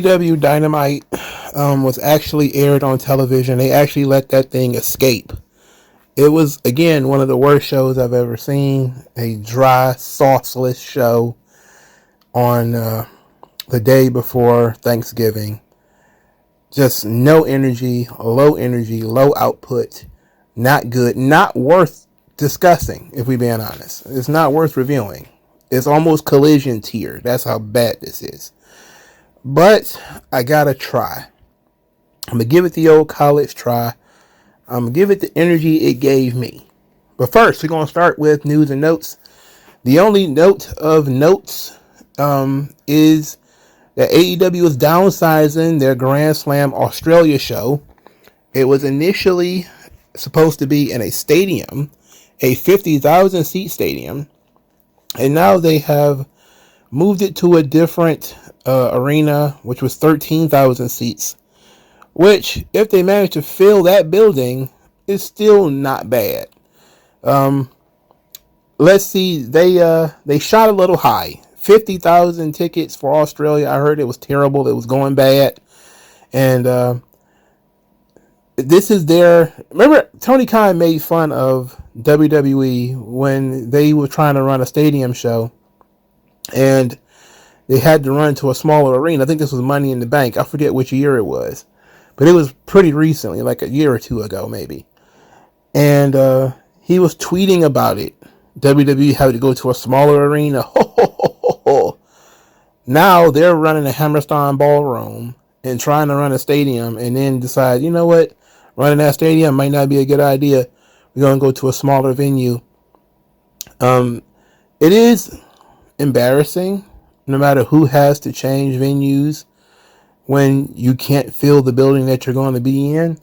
AEW Dynamite was actually aired on television. They actually let that thing escape. It was, again, one of the worst shows I've ever seen. A dry, sauceless show on the day before Thanksgiving. Just no energy, low output, not good, not worth discussing, if we're being honest. It's not worth reviewing. It's almost collision tier. That's how bad this is. But I gotta try. I'm gonna give it the old college try. I'm gonna give it the energy it gave me. But first, we're gonna start with news and notes. The only note of notes is that AEW is downsizing their Grand Slam Australia show. It was initially supposed to be in a stadium, a 50,000 seat stadium, and now they have moved it to a different arena, which was 13,000 seats, which, if they manage to fill that building, is still not bad. Let's see, they shot a little high. 50,000 tickets for Australia. I heard it was terrible. It was going bad. And this is their... Remember, Tony Khan made fun of WWE when they were trying to run a stadium show. And they had to run to a smaller arena. I think this was Money in the Bank. I forget which year it was. But it was pretty recently, like a year or two ago, maybe. And he was tweeting about it. WWE had to go to a smaller arena. Now they're running a Hammerstein Ballroom and trying to run a stadium, and then decide, you know what? Running that stadium might not be a good idea. We're going to go to a smaller venue. It is embarrassing, no matter who has to change venues when you can't fill the building that you're going to be in.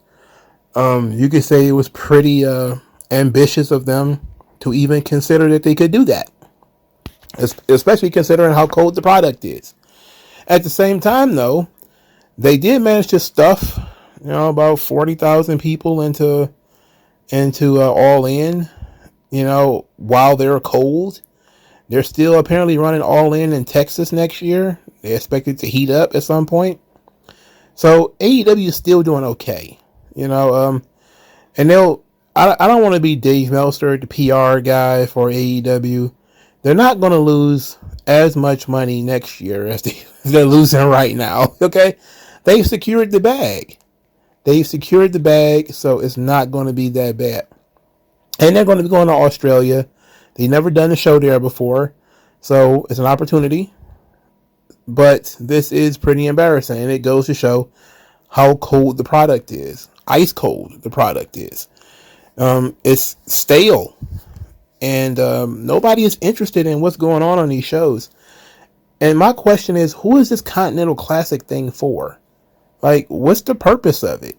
You could say it was pretty ambitious of them to even consider that they could do that, especially considering how cold the product is. At the same time, though, they did manage to stuff, about 40,000 people into All In, while they're cold. They're still apparently running All In Texas next year. They expect it to heat up at some point. So AEW is still doing okay, and I don't want to be Dave Meltzer, the PR guy for AEW. They're not going to lose as much money next year as they're losing right now. Okay, they've secured the bag. So it's not going to be that bad. And they're going to be going to Australia. They've never done a show there before, so it's an opportunity. But this is pretty embarrassing, and it goes to show how cold the product is. Ice cold the product is. It's stale, and nobody is interested in what's going on these shows. And my question is, who is this Continental Classic thing for? Like, what's the purpose of it?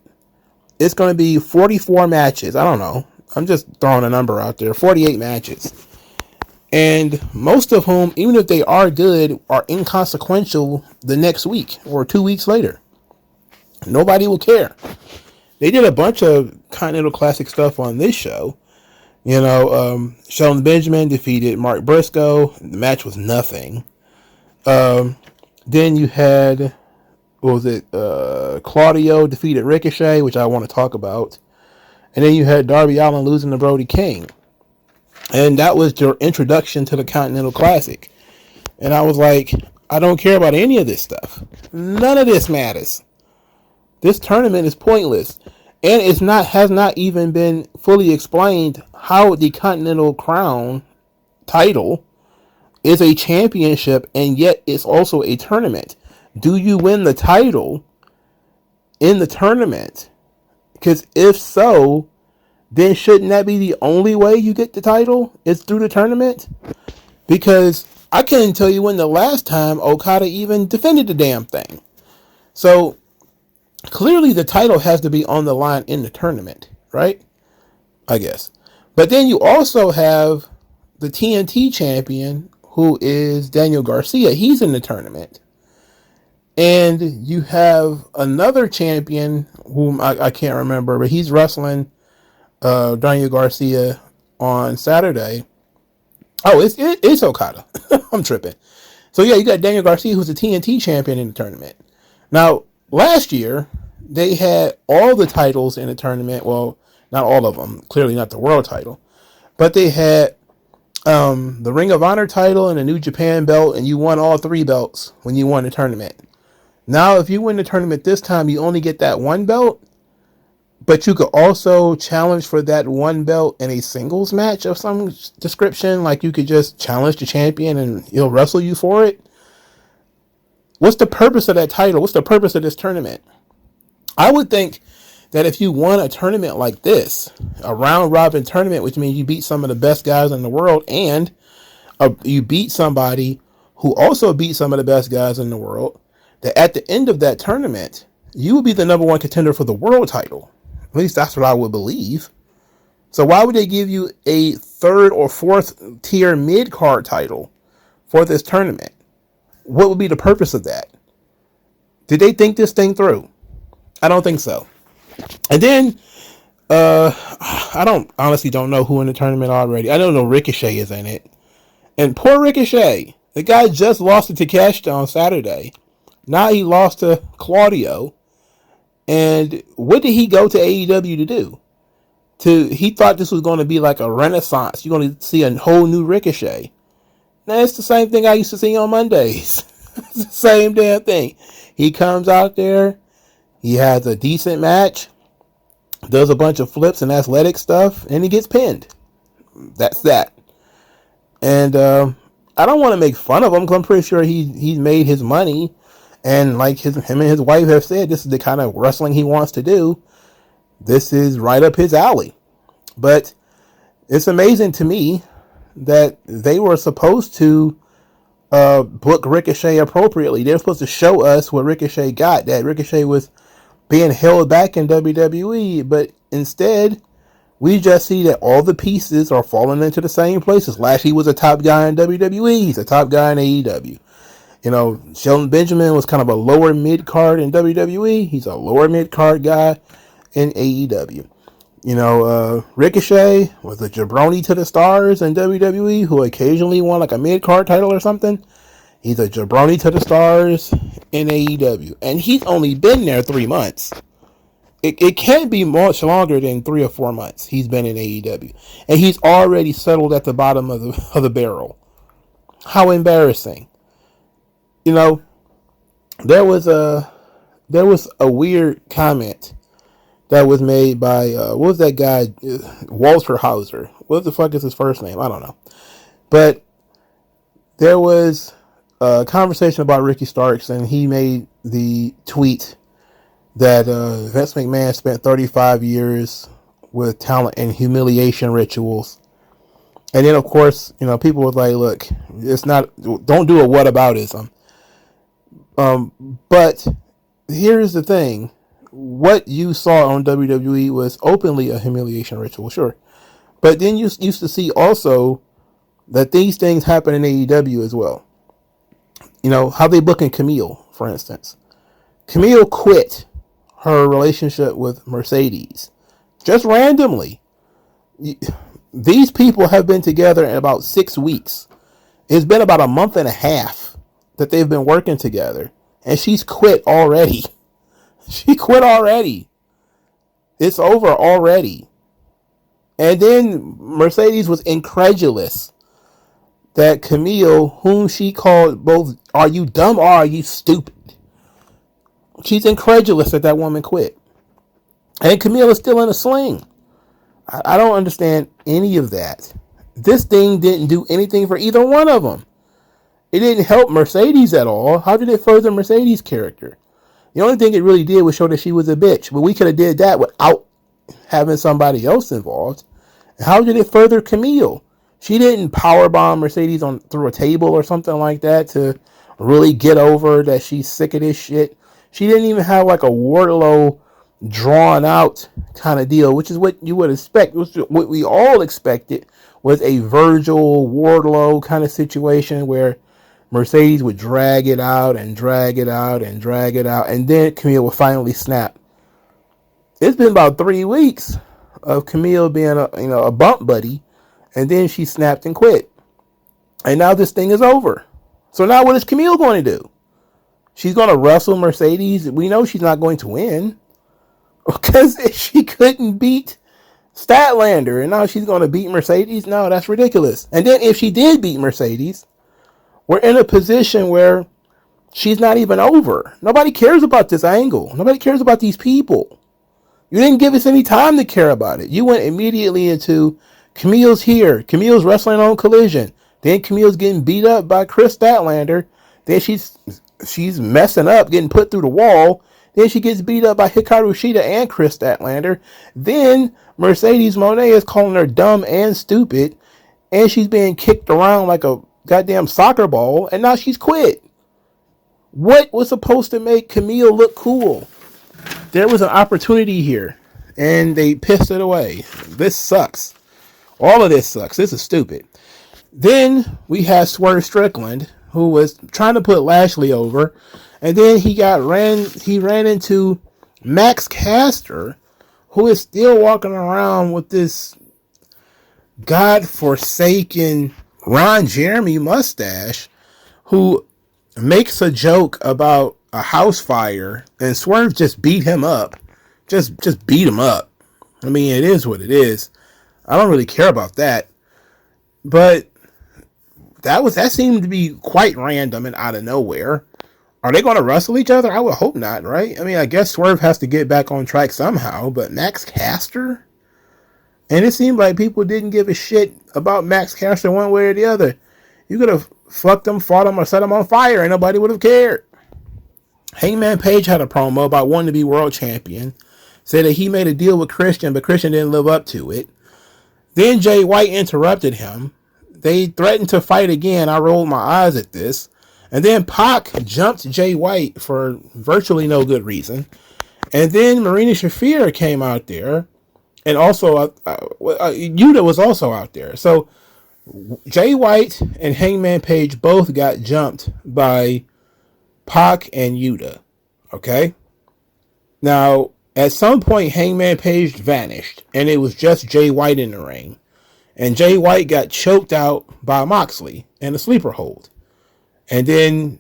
It's going to be 44 matches. I don't know. I'm just throwing a number out there. 48 matches. And most of whom, even if they are good, are inconsequential the next week or 2 weeks later. Nobody will care. They did a bunch of Continental Classic stuff on this show. Shelton Benjamin defeated Mark Briscoe. The match was nothing. Then you had, Claudio defeated Ricochet, which I want to talk about. And then you had Darby Allin losing to Brody King. And that was your introduction to the Continental Classic. And I was like, I don't care about any of this stuff. None of this matters. This tournament is pointless. And has not even been fully explained how the Continental Crown title is a championship, and yet it's also a tournament. Do you win the title in the tournament? Because if so, then shouldn't that be the only way you get the title? Is through the tournament? Because I can't tell you when the last time Okada even defended the damn thing. So clearly the title has to be on the line in the tournament, right? I guess. But then you also have the TNT champion, who is Daniel Garcia. He's in the tournament. And you have another champion whom I can't remember, but he's wrestling Daniel Garcia on Saturday. Oh, it's Okada. I'm tripping. So yeah, you got Daniel Garcia, who's the TNT champion in the tournament. Now, last year, they had all the titles in the tournament. Well, not all of them. Clearly not the world title. But they had the Ring of Honor title and the New Japan belt, and you won all three belts when you won the tournament. Now, if you win the tournament this time, you only get that one belt, but you could also challenge for that one belt in a singles match of some description. Like you could just challenge the champion and he'll wrestle you for it. What's the purpose of that title? What's the purpose of this tournament? I would think that if you won a tournament like this, a round robin tournament, which means you beat some of the best guys in the world and you beat somebody who also beat some of the best guys in the world, that at the end of that tournament, you would be the number one contender for the world title. At least that's what I would believe. So why would they give you a third or fourth tier mid-card title for this tournament? What would be the purpose of that? Did they think this thing through? I don't think so. And then, I honestly don't know who in the tournament already. I don't know Ricochet is in it. And poor Ricochet. The guy just lost it to Cash on Saturday. Now he lost to Claudio. And what did he go to AEW to do? He thought this was going to be like a renaissance. You're going to see a whole new Ricochet. Now, it's the same thing I used to see on Mondays. It's the same damn thing. He comes out there. He has a decent match. Does a bunch of flips and athletic stuff. And he gets pinned. That's that. And I don't want to make fun of him because I'm pretty sure he's made his money. And like him and his wife have said, this is the kind of wrestling he wants to do. This is right up his alley. But it's amazing to me that they were supposed to book Ricochet appropriately. They were supposed to show us what Ricochet got, that Ricochet was being held back in WWE, but instead we just see that all the pieces are falling into the same places. Lashley was a top guy in WWE, he's a top guy in AEW. You know, Shelton Benjamin was kind of a lower mid-card in WWE, he's a lower mid-card guy in AEW. You know, Ricochet was a jabroni to the stars in WWE who occasionally won like a mid-card title or something. He's a jabroni to the stars in AEW. And he's only been there 3 months. It can't be much longer than 3 or 4 months he's been in AEW. And he's already settled at the bottom of the barrel. How embarrassing. You know, there was a weird comment that was made by, what was that guy? Walter Hauser. What the fuck is his first name? I don't know. But there was a conversation about Ricky Starks, and he made the tweet that Vince McMahon spent 35 years with talent and humiliation rituals. And then, of course, you know, people were like, look, it's not, don't do a whataboutism. But here's the thing. What you saw on WWE was openly a humiliation ritual, sure. But then you used to see also that these things happen in AEW as well. You know, how they booking Camille, for instance. Camille quit her relationship with Mercedes. Just randomly. These people have been together in about 6 weeks. It's been about a month and a half that they've been working together. And she's quit already. She quit already. It's over already. And then Mercedes was incredulous that Camille, whom she called both, are you dumb or are you stupid? She's incredulous that that woman quit. And Camille is still in a sling. I don't understand any of that. This thing didn't do anything for either one of them. It didn't help Mercedes at all. How did it further Mercedes' character? The only thing it really did was show that she was a bitch. But we could have did that without having somebody else involved. How did it further Camille? She didn't powerbomb Mercedes through a table or something like that to really get over that she's sick of this shit. She didn't even have like a Wardlow drawn out kind of deal, which is what you would expect. What we all expected was a Virgil Wardlow kind of situation where Mercedes would drag it out and drag it out and drag it out, and then Camille would finally snap. It's been about 3 weeks of Camille being a bump buddy, and then she snapped and quit. And now this thing is over. So now what is Camille going to do? she's going to wrestle Mercedes. We know she's not going to win because she couldn't beat Statlander, and now she's going to beat Mercedes. No, that's ridiculous. And then if she did beat Mercedes, we're in a position where she's not even over. Nobody cares about this angle. Nobody cares about these people. You didn't give us any time to care about it. You went immediately into Camille's here. Camille's wrestling on Collision. Then Camille's getting beat up by Chris Statlander. Then she's messing up, getting put through the wall. Then she gets beat up by Hikaru Shida and Chris Statlander. Then Mercedes Moné is calling her dumb and stupid. And she's being kicked around like a goddamn soccer ball. And now she's quit. What was supposed to make Camille look cool? There was an opportunity here, and they pissed it away. This sucks. All of this sucks. This is stupid. Then we had Swerve Strickland, who was trying to put Lashley over, and then he ran into Max Caster, who is still walking around with this godforsaken Ron Jeremy mustache, who makes a joke about a house fire, and Swerve just beat him up. Just beat him up. I mean, it is what it is. I don't really care about that. But that seemed to be quite random and out of nowhere. Are they going to wrestle each other? I would hope not, right? I mean, I guess Swerve has to get back on track somehow, but Max Caster? And it seemed like people didn't give a shit about Max Caster one way or the other. You could have fucked him, fought him, or set him on fire, and nobody would have cared. Hangman Page had a promo about wanting to be world champion. Said that he made a deal with Christian, but Christian didn't live up to it. Then Jay White interrupted him. They threatened to fight again. I rolled my eyes at this. And then Pac jumped Jay White for virtually no good reason. And then Marina Shafir came out there. And also, Yuta was also out there. So Jay White and Hangman Page both got jumped by Pac and Yuta. Okay? Now, at some point, Hangman Page vanished. And it was just Jay White in the ring. And Jay White got choked out by Moxley in a sleeper hold. And then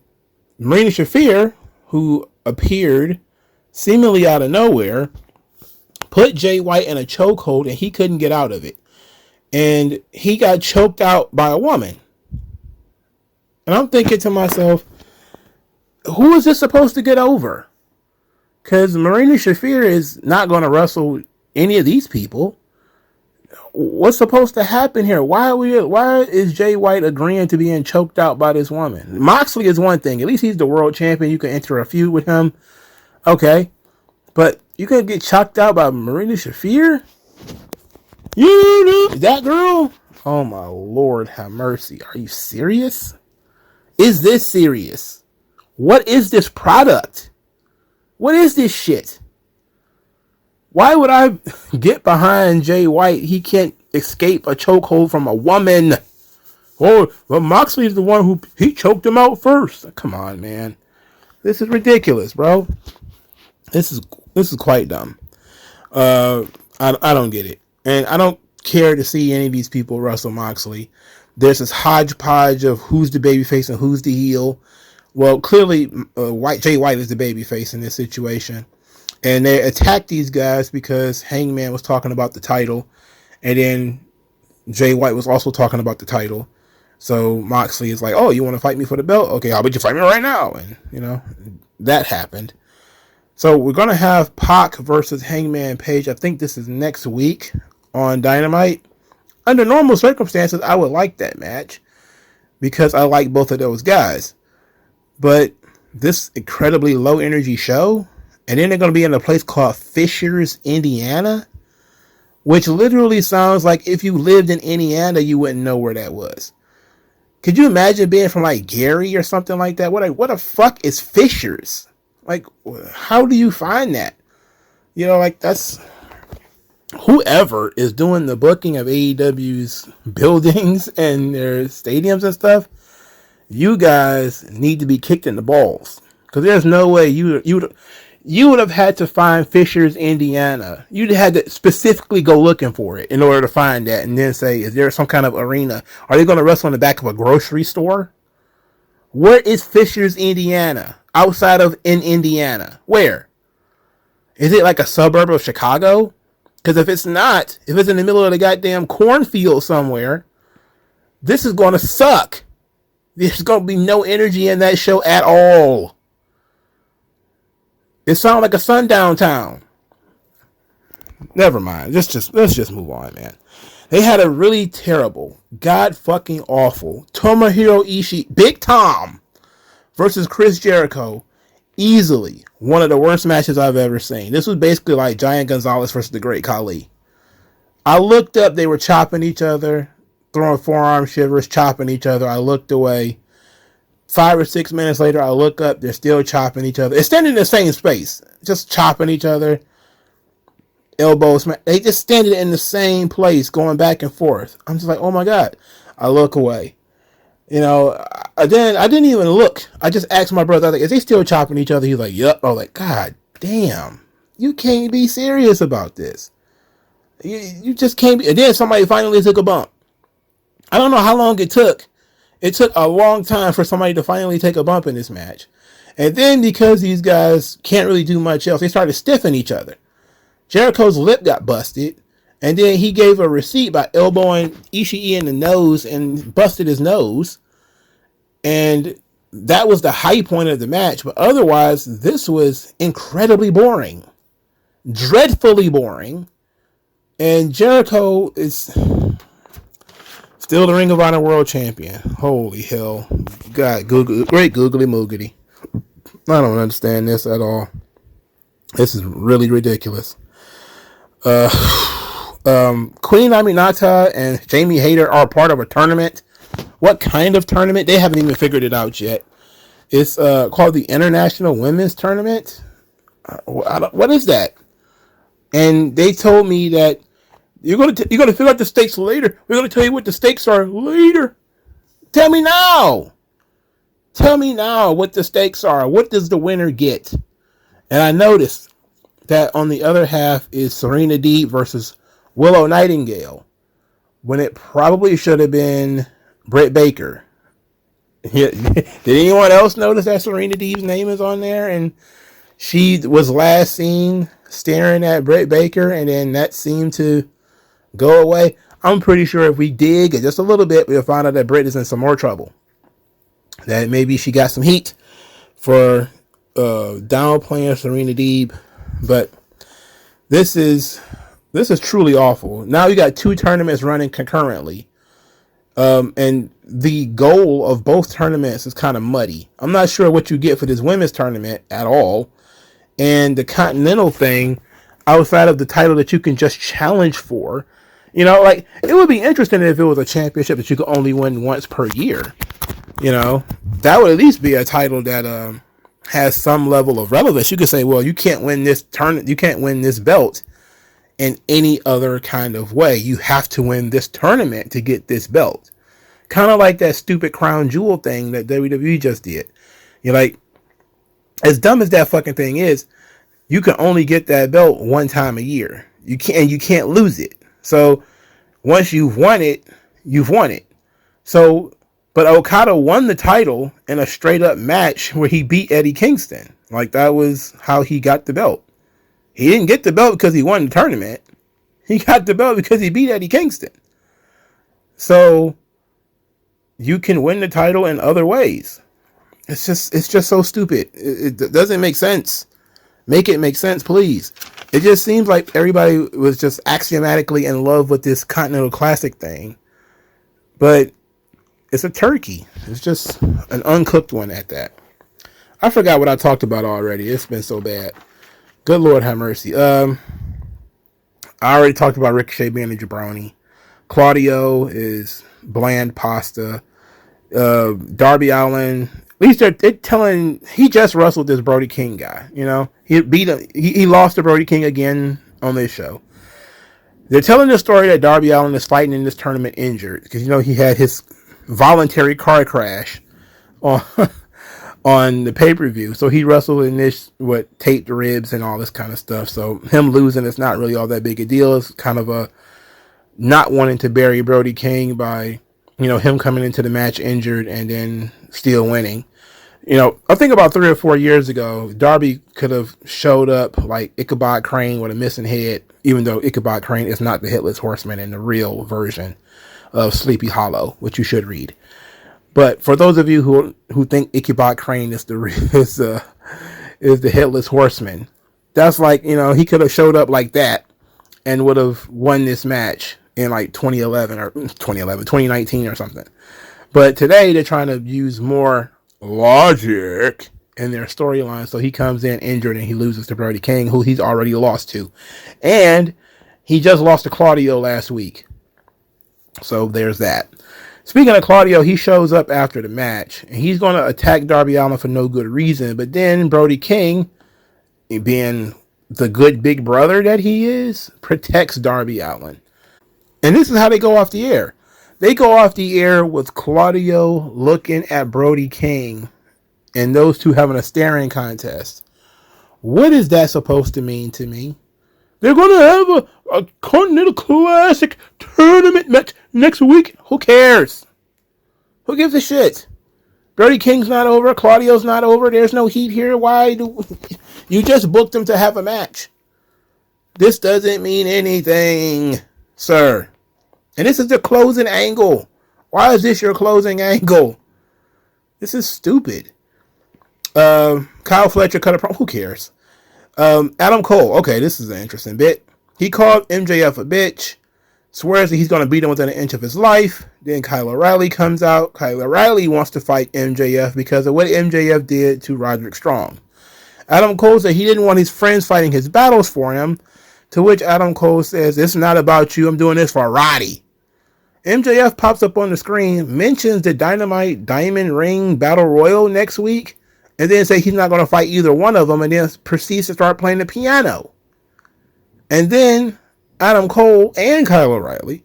Marina Shafir, who appeared seemingly out of nowhere, put Jay White in a chokehold and he couldn't get out of it. And he got choked out by a woman. And I'm thinking to myself, who is this supposed to get over? Because Marina Shafir is not going to wrestle any of these people. What's supposed to happen here? Why is Jay White agreeing to being choked out by this woman? Moxley is one thing. At least he's the world champion. You can enter a feud with him. Okay. But you can get choked out by Marina Shafir? You know that girl? Oh my Lord, have mercy. Are you serious? Is this serious? What is this product? What is this shit? Why would I get behind Jay White? He can't escape a chokehold from a woman. Oh, well, Moxley is the one who he choked him out first. Come on, man. This is ridiculous, bro. This is quite dumb. I don't get it. And I don't care to see any of these people wrestle Moxley. There's this hodgepodge of who's the babyface and who's the heel. Well, clearly, Jay White is the babyface in this situation. And they attacked these guys because Hangman was talking about the title. And then Jay White was also talking about the title. So Moxley is like, oh, you want to fight me for the belt? Okay, how about you fight me right now? And, you know, that happened. So we're going to have Pac versus Hangman Page. I think this is next week on Dynamite. Under normal circumstances, I would like that match because I like both of those guys. But this incredibly low energy show, and then they're going to be in a place called Fishers, Indiana, which literally sounds like if you lived in Indiana, you wouldn't know where that was. Could you imagine being from like Gary or something like that? What the fuck is Fishers? Like, how do you find that? You know, like that's whoever is doing the booking of AEW's buildings and their stadiums and stuff. You guys need to be kicked in the balls because there's no way you would have had to find Fishers, Indiana. You'd had to specifically go looking for it in order to find that and then say, is there some kind of arena? Are they going to wrestle in the back of a grocery store? Where is Fishers, Indiana? outside of in Indiana? Where? Is it like a suburb of Chicago? Because if it's not, if it's in the middle of the goddamn cornfield somewhere, this is going to suck. There's going to be no energy in that show at all. It sounds like a sundown town. Never mind. Let's just move on, man. They had a really terrible, god fucking awful Tomohiro Ishii, Big Tom versus Chris Jericho. Easily one of the worst matches I've ever seen. This was basically like Giant Gonzalez versus the Great Khali. I looked up, they were chopping each other, throwing forearm shivers, chopping each other. I looked away. 5 or 6 minutes later, I look up, they're still chopping each other. It's standing in the same space, just chopping each other. Elbows, they just standing in the same place, going back and forth. I'm just like, oh my God. I look away. You know, I didn't even look. I just asked my brother, I was like, is he still chopping each other? He's like, yep. I was like, God damn, you can't be serious about this. You just can't be. And then somebody finally took a bump. I don't know how long it took. It took a long time for somebody to finally take a bump in this match. And then because these guys can't really do much else, they started stiffing each other. Jericho's lip got busted, and then he gave a receipt by elbowing Ishii in the nose and busted his nose. And that was the high point of the match. But otherwise, this was incredibly boring. Dreadfully boring. And Jericho is still the Ring of Honor World Champion. Holy hell. God, great googly moogity. I don't understand this at all. This is really ridiculous. Queen Aminata and Jamie Hayter are part of a tournament. What kind of tournament? They haven't even figured it out yet. It's called the International Women's Tournament. What is that? And they told me that you're going to figure out the stakes later. We're going to tell you what the stakes are later. Tell me now. Tell me now what the stakes are. What does the winner get? And I noticed that on the other half is Serena Deeb versus Willow Nightingale, when it probably should have been Britt Baker. Did anyone else notice that Serena Deeb's name is on there? And she was last seen staring at Britt Baker, and then that seemed to go away. I'm pretty sure if we dig just a little bit, we'll find out that Britt is in some more trouble. That maybe she got some heat for downplaying Serena Deeb. But this is truly awful. Now you got 2 tournaments running concurrently. And the goal of both tournaments is kind of muddy. I'm not sure what you get for this women's tournament at all. And the Continental thing, outside of the title that you can just challenge for, you know, like, it would be interesting if it was a championship that you could only win once per year. You know, that would at least be a title that has some level of relevance. You could say, well, you can't win this you can't win this belt in any other kind of way. You have to win this tournament to get this belt. Kind of like that stupid crown jewel thing that WWE just did. You're like, as dumb as that fucking thing is, you can only get that belt one time a year. You can't lose it. So once you've won it, you've won it. So, but Okada won the title in a straight up match where he beat Eddie Kingston. Like, that was how he got the belt. He didn't get the belt because he won the tournament. He got the belt because he beat Eddie Kingston. So you can win the title in other ways. It's just so stupid. It doesn't make sense. Make it make sense, please. It just seems like everybody was just axiomatically in love with this Continental Classic thing. But it's a turkey. It's just an uncooked one at that. I forgot what I talked about already. It's been so bad. Good Lord have mercy. I already talked about Ricochet being a jabroni. Claudio is bland pasta. Darby Allin, at least they're telling, he just wrestled this Brody King guy. You know, he lost to Brody King again on this show. They're telling the story that Darby Allin is fighting in this tournament injured because, you know, he had his voluntary car crash on the pay-per-view. So he wrestled in this with taped ribs and all this kind of stuff. So him losing is not really all that big a deal. It's kind of a not wanting to bury Brody King by, you know, him coming into the match injured and then still winning. I think about 3 or 4 years ago, Darby could have showed up like Ichabod Crane with a missing head, even though Ichabod Crane is not the Headless Horseman in the real version of Sleepy Hollow, which you should read. But for those of you who think Ichabod Crane is the Headless Horseman, that's like, he could have showed up like that and would have won this match in like 2019 or something. But today they're trying to use more logic in their storyline. So he comes in injured and he loses to Brody King, who he's already lost to. And he just lost to Claudio last week. So there's that. Speaking of Claudio, he shows up after the match and he's going to attack Darby Allin for no good reason. But then Brody King, being the good big brother that he is, protects Darby Allin. And this is how they go off the air. They go off the air with Claudio looking at Brody King and those two having a staring contest. What is that supposed to mean to me? They're going to have a Continental Classic tournament match next week. Who cares? Who gives a shit? Brody King's not over. Claudio's not over. There's no heat here. Why do you just booked them to have a match? This doesn't mean anything, sir. And this is the closing angle. Why is this your closing angle? This is stupid. Kyle Fletcher cut a promo. Who cares? Adam Cole. Okay, this is an interesting bit. He called MJF a bitch. Swears that he's going to beat him within an inch of his life. Then Kyle O'Reilly comes out. Kyle O'Reilly wants to fight MJF because of what MJF did to Roderick Strong. Adam Cole said he didn't want his friends fighting his battles for him. To which Adam Cole says, "It's not about you. I'm doing this for Roddy." MJF pops up on the screen, mentions the Dynamite Diamond Ring Battle Royal next week, and then say he's not going to fight either one of them, and then proceeds to start playing the piano. And then Adam Cole and Kyle O'Reilly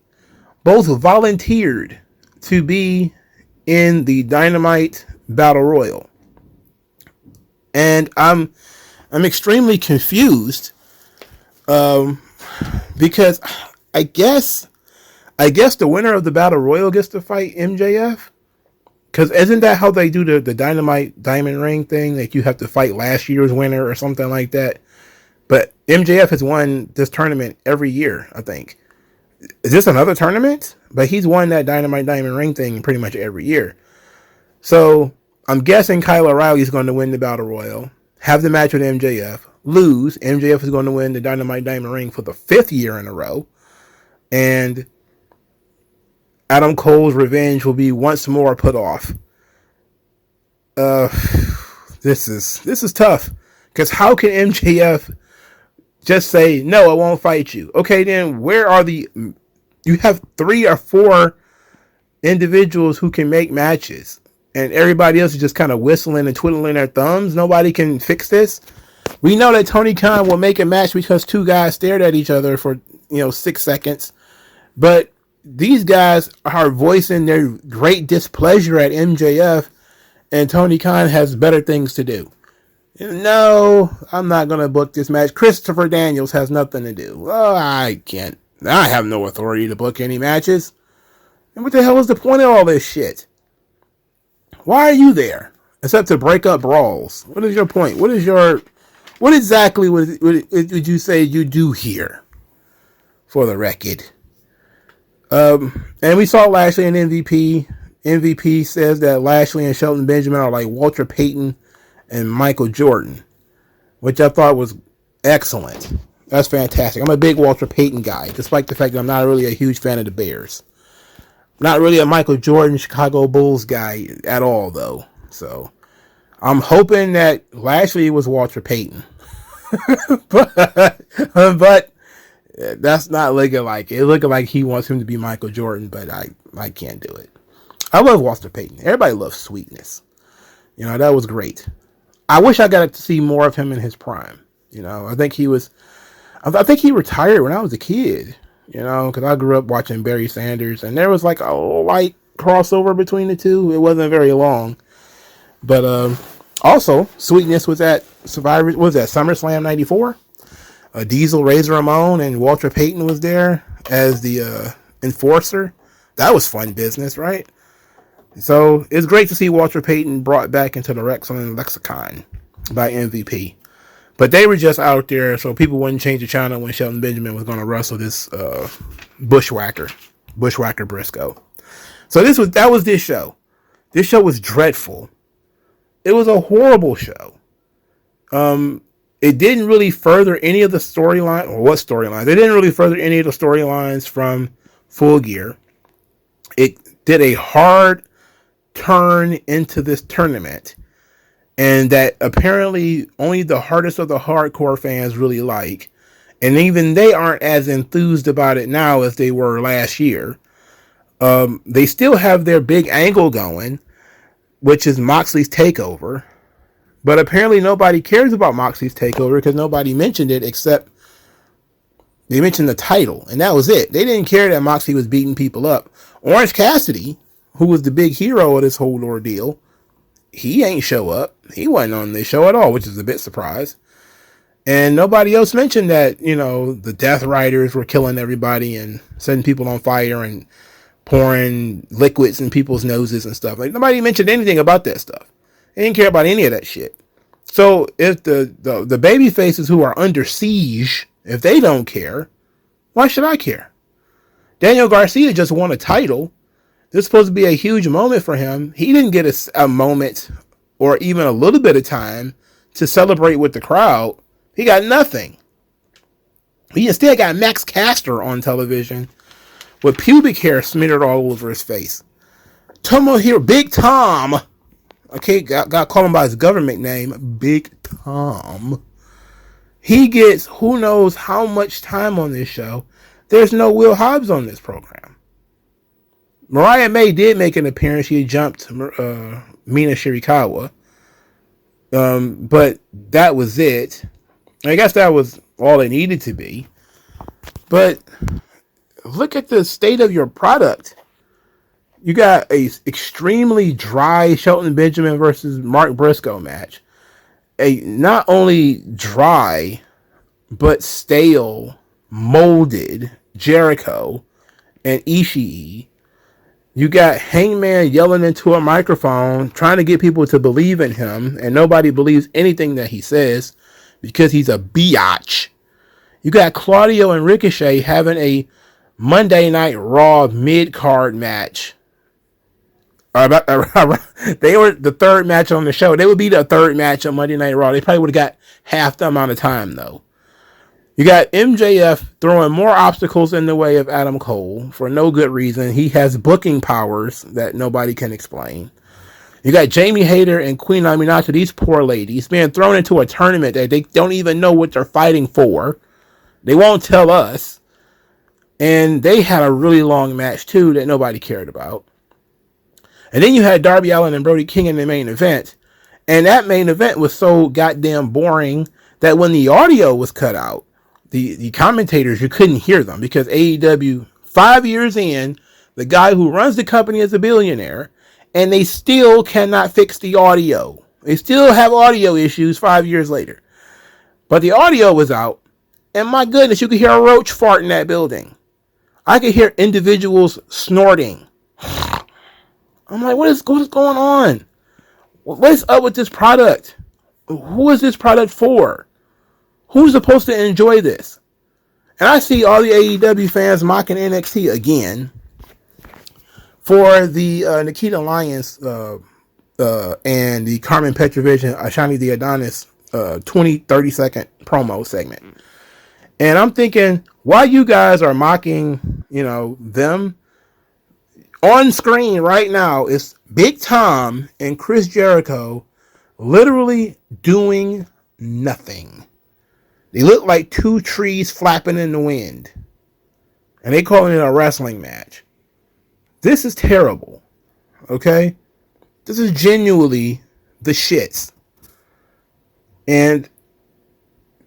both volunteered to be in the Dynamite Battle Royal. And I'm extremely confused because I guess the winner of the Battle Royal gets to fight MJF. Because isn't that how they do the Dynamite Diamond Ring thing? Like you have to fight last year's winner or something like that. But MJF has won this tournament every year, I think. Is this another tournament? But he's won that Dynamite Diamond Ring thing pretty much every year. So I'm guessing Kyle O'Reilly is going to win the Battle Royal, have the match with MJF, lose. MJF is going to win the Dynamite Diamond Ring for the 5th year in a row. And Adam Cole's revenge will be once more put off. This is tough. Because how can MJF just say, "No, I won't fight you"? Okay, then where are you have 3 or 4 individuals who can make matches. And everybody else is just kind of whistling and twiddling their thumbs. Nobody can fix this. We know that Tony Khan will make a match because 2 guys stared at each other for 6 seconds. But these guys are voicing their great displeasure at MJF, and Tony Khan has better things to do. No, I'm not going to book this match. Christopher Daniels has nothing to do. Oh, I can't. I have no authority to book any matches. And what the hell is the point of all this shit? Why are you there? Except to break up brawls. What is your point? What exactly would you say you do here? For the record. And we saw Lashley and MVP. MVP says that Lashley and Shelton Benjamin are like Walter Payton and Michael Jordan, which I thought was excellent. That's fantastic. I'm a big Walter Payton guy, despite the fact that I'm not really a huge fan of the Bears. Not really a Michael Jordan Chicago Bulls guy at all, though. So I'm hoping that Lashley was Walter Payton. but that's not looking like it. It's looking like he wants him to be Michael Jordan, but I can't do it. I love Walter Payton. Everybody loves sweetness. That was great. I wish I got to see more of him in his prime. I think he retired when I was a kid. Because I grew up watching Barry Sanders, and there was like a light crossover between the two. It wasn't very long. But also, Sweetness was at SummerSlam 94. Diesel, Razor Ramon, and Walter Payton was there as the enforcer. That was fun business, right? So it's great to see Walter Payton brought back into the wrestling lexicon by MVP. But they were just out there so people wouldn't change the channel when Shelton Benjamin was going to wrestle this bushwhacker Briscoe. So that was this show. This show was dreadful. It was a horrible show. It didn't really further any of the storyline, or what storyline? They didn't really further any of the storylines from Full Gear. It did a hard turn into this tournament, and that apparently only the hardest of the hardcore fans really like, and even they aren't as enthused about it now as they were last year. They still have their big angle going, which is Moxley's takeover, but apparently nobody cares about Moxley's takeover because nobody mentioned it except they mentioned the title, and that was it. They didn't care that Moxley was beating people up. Orange Cassidy, who was the big hero of this whole ordeal, he ain't show up. He wasn't on this show at all, which is a bit surprised. And nobody else mentioned that, the Death Riders were killing everybody and setting people on fire and pouring liquids in people's noses and stuff. Like, nobody mentioned anything about that stuff. They didn't care about any of that shit. So if the baby faces who are under siege, if they don't care, why should I care? Daniel Garcia just won a title. This is supposed to be a huge moment for him. He didn't get a moment or even a little bit of time to celebrate with the crowd. He got nothing. He instead got Max Caster on television with pubic hair smeared all over his face. Tomohiro, Big Tom. Okay, got called him by his government name, Big Tom. He gets who knows how much time on this show. There's no Will Hobbs on this program. Mariah May did make an appearance. She jumped Mina Shirakawa. But that was it. I guess that was all it needed to be. But look at the state of your product. You got a extremely dry Shelton Benjamin versus Mark Briscoe match. A not only dry, but stale, molded Jericho and Ishii. You got Hangman yelling into a microphone, trying to get people to believe in him, and nobody believes anything that he says because he's a biatch. You got Claudio and Ricochet having a Monday Night Raw mid-card match. They were the third match on the show. They would be the third match on Monday Night Raw. They probably would have got half the amount of time, though. You got MJF throwing more obstacles in the way of Adam Cole for no good reason. He has booking powers that nobody can explain. You got Jamie Hayter and Queen Aminata, these poor ladies, being thrown into a tournament that they don't even know what they're fighting for. They won't tell us. And they had a really long match, too, that nobody cared about. And then you had Darby Allin and Brody King in the main event. And that main event was so goddamn boring that when the audio was cut out, the commentators, you couldn't hear them because AEW, 5 years in, the guy who runs the company is a billionaire, and they still cannot fix the audio. They still have audio issues 5 years later. But the audio was out, and my goodness, you could hear a roach fart in that building. I could hear individuals snorting. I'm like, what is going on? What is up with this product? Who is this product for? Who's supposed to enjoy this? And I see all the AEW fans mocking NXT again for the Nikita Lyons and the Carmen Petrovich and Ashani the Adonis 30 second promo segment. And I'm thinking, while you guys are mocking, them, on screen right now is Big Tom and Chris Jericho literally doing nothing. They look like two trees flapping in the wind. And they calling it a wrestling match. This is terrible. Okay? This is genuinely the shits. And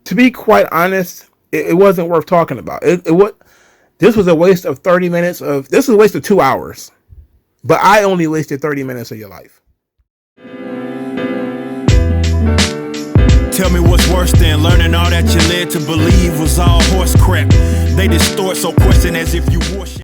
to be quite honest, it wasn't worth talking about. This was a waste of 30 minutes of... This was a waste of 2 hours. But I only wasted 30 minutes of your life. Tell me what's worse than learning all that you led to believe was all horse crap. They distort, so question as if you worship.